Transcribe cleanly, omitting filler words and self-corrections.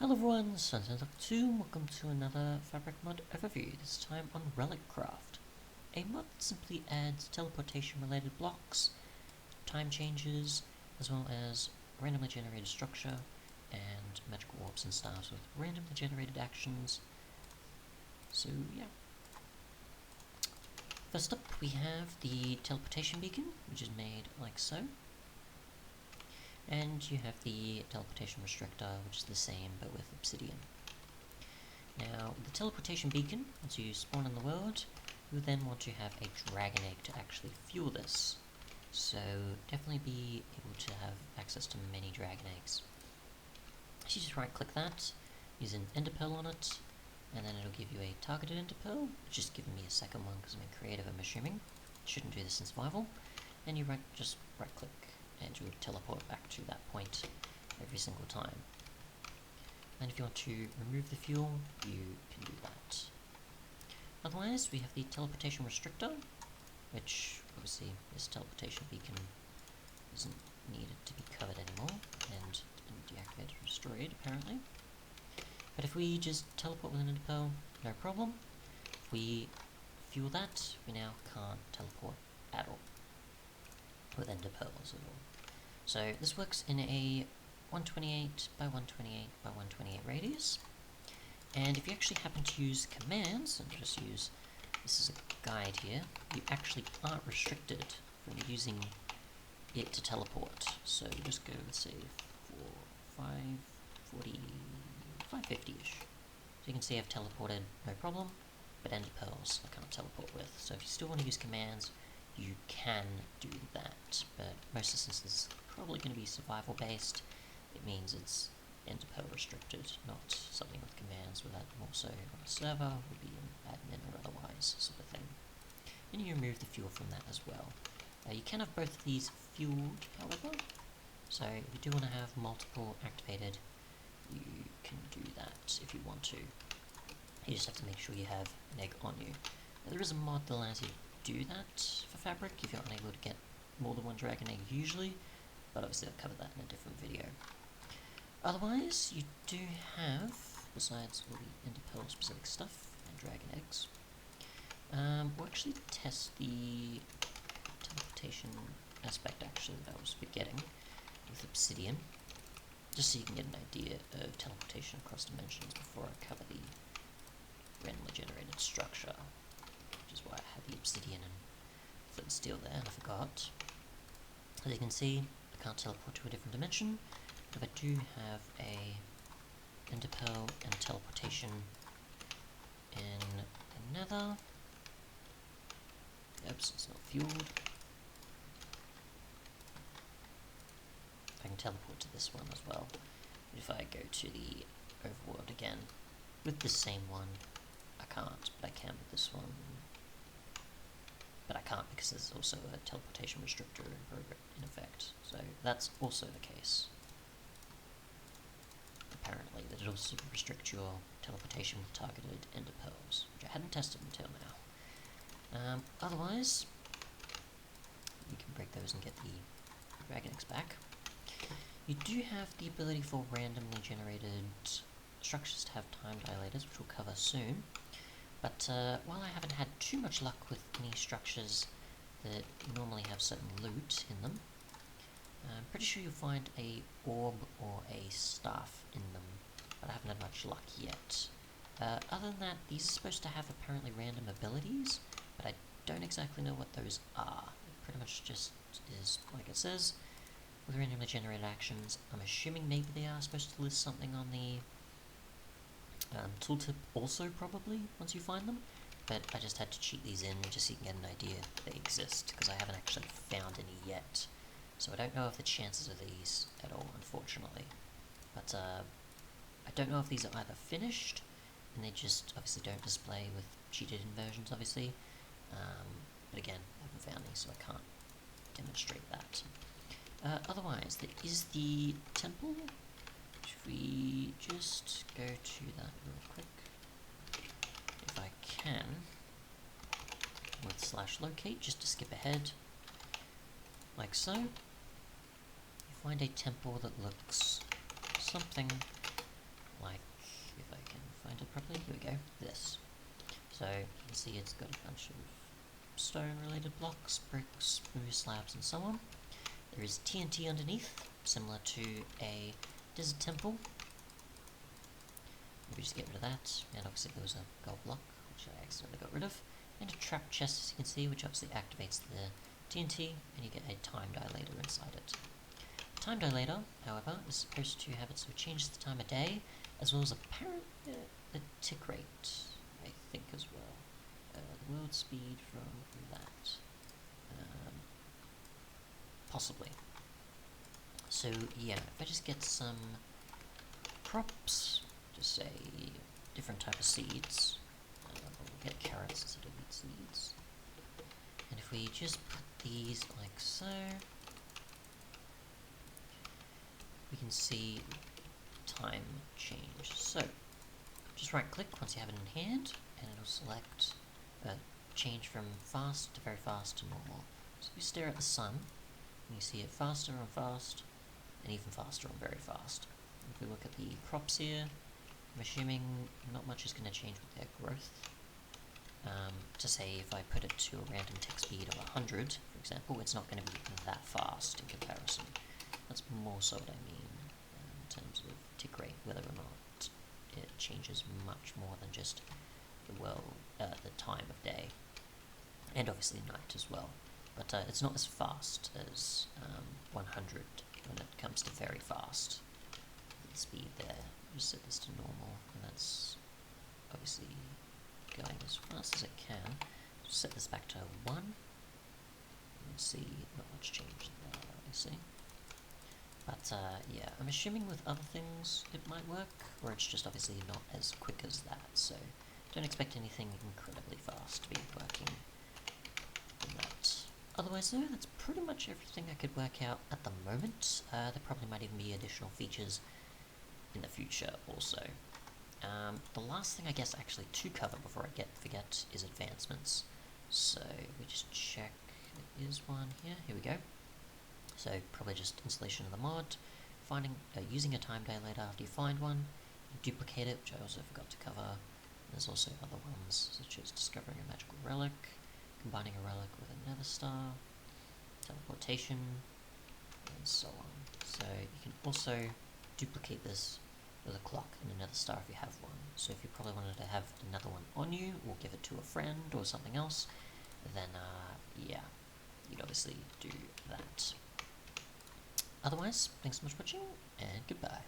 Hello everyone, Sunset2, welcome to another Fabric mod overview, this time on RelicCraft. A mod that simply adds teleportation related blocks, time changes, as well as randomly generated structure, and magical orbs and stars with randomly generated actions. So yeah. First up we have the Teleportation Beacon, which is made like so. And you have the Teleportation Restrictor, which is the same but with obsidian. Now, the Teleportation Beacon, once you spawn in the world, you then want to have a dragon egg to actually fuel this. So, definitely be able to have access to many dragon eggs. So you just right click that, use an ender pearl on it, and then it'll give you a targeted ender pearl. It's just giving me a second one because I'm in creative, I'm assuming. Shouldn't do this in survival. And you just right click and you would teleport back to that point every single time. And if you want to remove the fuel, you can do that. Otherwise, we have the Teleportation Restrictor, which obviously this Teleportation Beacon isn't needed to be covered anymore, and it's been deactivated or destroyed apparently. But if we just teleport with an ender pearl, no problem. If we fuel that, we now can't teleport at all with ender pearls at all. So this works in a 128 by 128 by 128 radius, and if you actually happen to use commands, and just use, this is a guide here, you actually aren't restricted from using it to teleport. So you just go, let's say, 550-ish. So you can see I've teleported, no problem, but ender pearls I can't teleport with. So if you still want to use commands, you can do that, but most instances it's probably going to be survival based. It means it's ender pearl restricted, not something with commands where that more so on a server would be an admin or otherwise sort of thing. And you remove the fuel from that as well. You can have both of these fueled, however, so if you do want to have multiple activated, you can do that if you want to. You just have to make sure you have an egg on you. Now, there is a mod that allows you to do that for Fabric if you're unable to get more than one dragon egg usually, but obviously I'll cover that in a different video. Otherwise, you do have, besides all the ender pearl specific stuff and dragon eggs, we'll actually test the teleportation aspect actually that I was forgetting with obsidian, just so you can get an idea of teleportation across dimensions before I cover the randomly generated structure. Which is why I had the obsidian and flint steel there, and I forgot. As you can see, I can't teleport to a different dimension, but if I do have a ender pearl and teleportation in the nether, oops, it's not fueled, I can teleport to this one as well. If I go to the overworld again, with the same one, I can't, but I can with this one. But I can't because there's also a teleportation restrictor in effect, so that's also the case. Apparently, that it also restricts your teleportation with targeted ender pearls, which I hadn't tested until now. Otherwise, you can break those and get the dragon eggs back. You do have the ability for randomly generated structures to have time dilators, which we'll cover soon. But while I haven't had too much luck with any structures that normally have certain loot in them, I'm pretty sure you'll find a orb or a staff in them, but I haven't had much luck yet. Other than that, these are supposed to have apparently random abilities, but I don't exactly know what those are. It pretty much just is like it says, with randomly generated actions. I'm assuming maybe they are supposed to list something on the tooltip also probably, once you find them, but I just had to cheat these in just so you can get an idea that they exist, because I haven't actually found any yet, so I don't know if the chances of these at all, unfortunately. But I don't know if these are either finished, and they just obviously don't display with cheated inversions, obviously, but again, I haven't found these, so I can't demonstrate that. Otherwise, there is the temple. If we just go to that real quick, if I can, with /locate, just to skip ahead, like so, you find a temple that looks something like can find it properly. Here we go. This. So you can see it's got a bunch of stone-related blocks, bricks, smooth slabs, and so on. There is TNT underneath, similar to a desert temple. Maybe just get rid of that, and obviously there was a gold block, which I accidentally got rid of, and a trap chest, as you can see, which obviously activates the TNT, and you get a Time Dilator inside it. Time Dilator, however, is supposed to have it so it changes the time of day, as well as apparently the tick rate, I think, as well. The world speed from that. Possibly. So, yeah, if I just get some crops, just say different type of seeds, we'll get carrots instead of wheat seeds. And if we just put these like so, we can see time change. So, just right click once you have it in hand, and it'll select change from fast to very fast to normal. So if you stare at the sun, and you see it faster on fast, and even faster on very fast. If we look at the crops here, I'm assuming not much is going to change with their growth. To say if I put it to a random tick speed of 100, for example, it's not going to be that fast in comparison. That's more so what I mean in terms of tick rate, whether or not it changes much more than just the time of day, and obviously night as well. But it's not as fast as 100 when it comes to very fast. The speed there, just set this to normal, and that's obviously going as fast as it can. Just set this back to 1, and see not much change there, obviously. But yeah, I'm assuming with other things it might work, or it's just obviously not as quick as that, so don't expect anything incredibly fast to be working in that. Otherwise though, that's pretty much everything I could work out at the moment. There probably might even be additional features in the future also. The last thing I guess actually to cover before I forget is advancements. So we just check, there is one here, here we go. So probably just installation of the mod, using a Time Dilator after you find one, duplicate it, which I also forgot to cover. There's also other ones, such as discovering a magical relic, combining a relic with a nether star, teleportation, and so on. So you can also duplicate this with a clock and a nether star if you have one. So if you probably wanted to have another one on you, or give it to a friend or something else, then yeah, you'd obviously do that. Otherwise, thanks so much for watching, and goodbye.